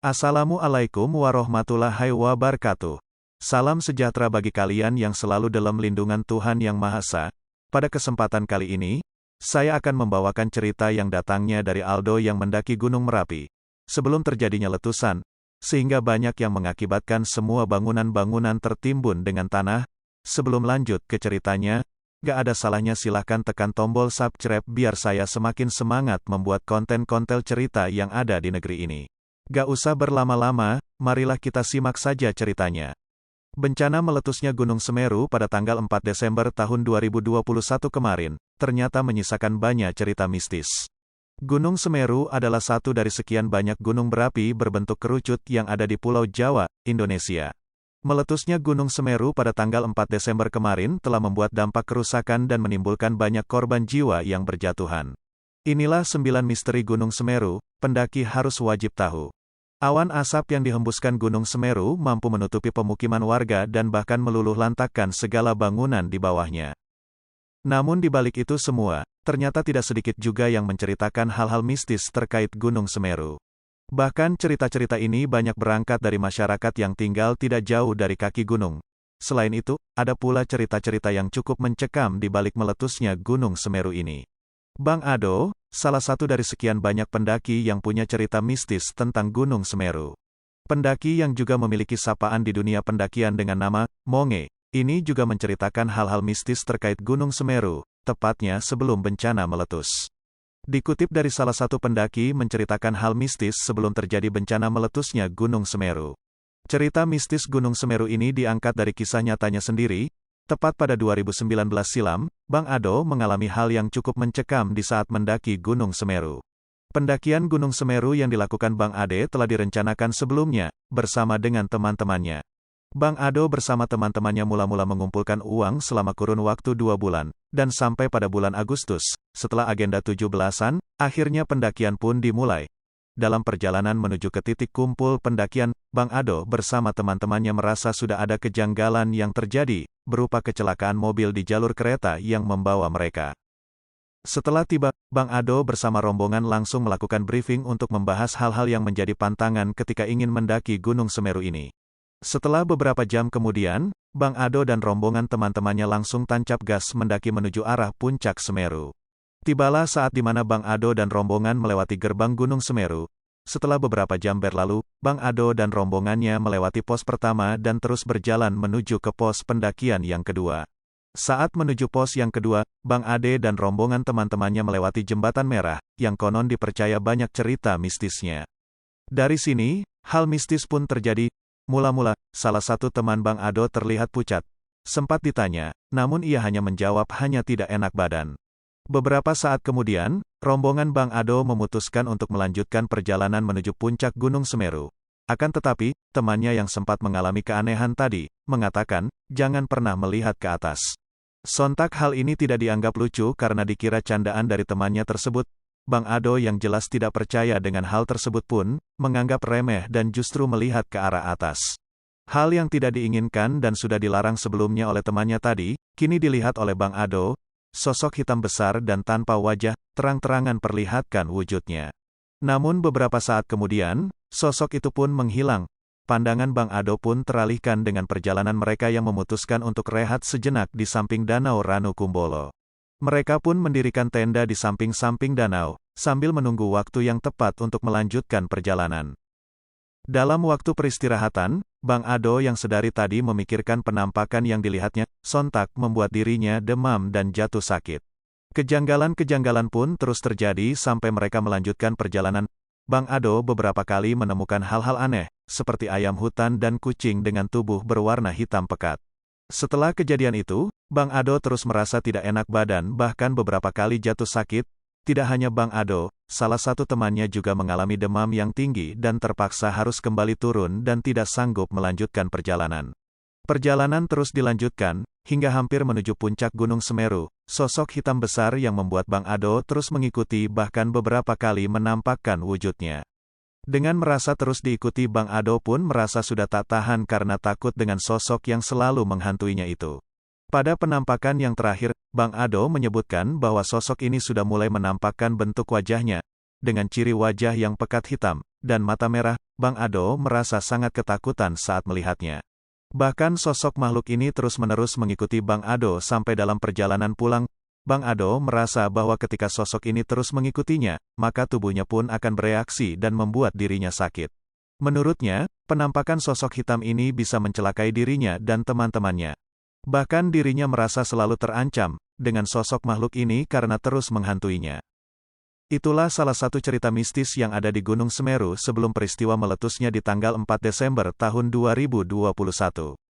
Assalamualaikum warahmatullahi wabarakatuh. Salam sejahtera bagi kalian yang selalu dalam lindungan Tuhan Yang Maha Esa. Pada kesempatan kali ini, saya akan membawakan cerita yang datangnya dari Aldo yang mendaki Gunung Merapi. Sebelum terjadinya letusan, sehingga banyak yang mengakibatkan semua bangunan-bangunan tertimbun dengan tanah. Sebelum lanjut ke ceritanya, gak ada salahnya silahkan tekan tombol subscribe biar saya semakin semangat membuat konten-konten cerita yang ada di negeri ini. Gak usah berlama-lama, marilah kita simak saja ceritanya. Bencana meletusnya Gunung Semeru pada tanggal 4 Desember tahun 2021 kemarin, ternyata menyisakan banyak cerita mistis. Gunung Semeru adalah satu dari sekian banyak gunung berapi berbentuk kerucut yang ada di Pulau Jawa, Indonesia. Meletusnya Gunung Semeru pada tanggal 4 Desember kemarin telah membuat dampak kerusakan dan menimbulkan banyak korban jiwa yang berjatuhan. Inilah 9 misteri Gunung Semeru, pendaki harus wajib tahu. Awan asap yang dihembuskan Gunung Semeru mampu menutupi pemukiman warga dan bahkan meluluh lantakkan segala bangunan di bawahnya. Namun di balik itu semua, ternyata tidak sedikit juga yang menceritakan hal-hal mistis terkait Gunung Semeru. Bahkan cerita-cerita ini banyak berangkat dari masyarakat yang tinggal tidak jauh dari kaki gunung. Selain itu, ada pula cerita-cerita yang cukup mencekam di balik meletusnya Gunung Semeru ini. Bang Ado, salah satu dari sekian banyak pendaki yang punya cerita mistis tentang Gunung Semeru. Pendaki yang juga memiliki sapaan di dunia pendakian dengan nama Monge, ini juga menceritakan hal-hal mistis terkait Gunung Semeru, tepatnya sebelum bencana meletus. Dikutip dari salah satu pendaki menceritakan hal mistis sebelum terjadi bencana meletusnya Gunung Semeru. Cerita mistis Gunung Semeru ini diangkat dari kisah nyatanya sendiri. Tepat pada 2019 silam, Bang Ado mengalami hal yang cukup mencekam di saat mendaki Gunung Semeru. Pendakian Gunung Semeru yang dilakukan Bang Ade telah direncanakan sebelumnya, bersama dengan teman-temannya. Bang Ado bersama teman-temannya mula-mula mengumpulkan uang selama kurun waktu 2 bulan, dan sampai pada bulan Agustus, setelah agenda 17-an, akhirnya pendakian pun dimulai. Dalam perjalanan menuju ke titik kumpul pendakian, Bang Ado bersama teman-temannya merasa sudah ada kejanggalan yang terjadi, berupa kecelakaan mobil di jalur kereta yang membawa mereka. Setelah tiba, Bang Ado bersama rombongan langsung melakukan briefing untuk membahas hal-hal yang menjadi pantangan ketika ingin mendaki Gunung Semeru ini. Setelah beberapa jam kemudian, Bang Ado dan rombongan teman-temannya langsung tancap gas mendaki menuju arah puncak Semeru. Tibalah saat di mana Bang Ado dan rombongan melewati gerbang Gunung Semeru. Setelah beberapa jam berlalu, Bang Ado dan rombongannya melewati pos pertama dan terus berjalan menuju ke pos pendakian yang kedua. Saat menuju pos yang kedua, Bang Ade dan rombongan teman-temannya melewati jembatan merah, yang konon dipercaya banyak cerita mistisnya. Dari sini, hal mistis pun terjadi. Mula-mula, salah satu teman Bang Ado terlihat pucat. Sempat ditanya, namun ia hanya menjawab hanya tidak enak badan. Beberapa saat kemudian, rombongan Bang Ado memutuskan untuk melanjutkan perjalanan menuju puncak Gunung Semeru. Akan tetapi, temannya yang sempat mengalami keanehan tadi, mengatakan, jangan pernah melihat ke atas. Sontak hal ini tidak dianggap lucu karena dikira candaan dari temannya tersebut. Bang Ado yang jelas tidak percaya dengan hal tersebut pun, menganggap remeh dan justru melihat ke arah atas. Hal yang tidak diinginkan dan sudah dilarang sebelumnya oleh temannya tadi, kini dilihat oleh Bang Ado. Sosok hitam besar dan tanpa wajah, terang-terangan perlihatkan wujudnya. Namun beberapa saat kemudian, sosok itu pun menghilang. Pandangan Bang Ado pun teralihkan dengan perjalanan mereka yang memutuskan untuk rehat sejenak di samping Danau Ranu Kumbolo. Mereka pun mendirikan tenda di samping-samping danau, sambil menunggu waktu yang tepat untuk melanjutkan perjalanan. Dalam waktu peristirahatan, Bang Ado yang sedari tadi memikirkan penampakan yang dilihatnya, sontak membuat dirinya demam dan jatuh sakit. Kejanggalan-kejanggalan pun terus terjadi sampai mereka melanjutkan perjalanan. Bang Ado beberapa kali menemukan hal-hal aneh, seperti ayam hutan dan kucing dengan tubuh berwarna hitam pekat. Setelah kejadian itu, Bang Ado terus merasa tidak enak badan bahkan beberapa kali jatuh sakit. Tidak hanya Bang Ado, salah satu temannya juga mengalami demam yang tinggi dan terpaksa harus kembali turun dan tidak sanggup melanjutkan perjalanan. Perjalanan terus dilanjutkan, hingga hampir menuju puncak Gunung Semeru. Sosok hitam besar yang membuat Bang Ado terus mengikuti bahkan beberapa kali menampakkan wujudnya. Dengan merasa terus diikuti Bang Ado pun merasa sudah tak tahan karena takut dengan sosok yang selalu menghantuinya itu. Pada penampakan yang terakhir, Bang Ado menyebutkan bahwa sosok ini sudah mulai menampakkan bentuk wajahnya, dengan ciri wajah yang pekat hitam, dan mata merah. Bang Ado merasa sangat ketakutan saat melihatnya. Bahkan sosok makhluk ini terus-menerus mengikuti Bang Ado sampai dalam perjalanan pulang. Bang Ado merasa bahwa ketika sosok ini terus mengikutinya, maka tubuhnya pun akan bereaksi dan membuat dirinya sakit. Menurutnya, penampakan sosok hitam ini bisa mencelakai dirinya dan teman-temannya. Bahkan dirinya merasa selalu terancam dengan sosok makhluk ini karena terus menghantuinya. Itulah salah satu cerita mistis yang ada di Gunung Semeru sebelum peristiwa meletusnya di tanggal 4 Desember tahun 2021.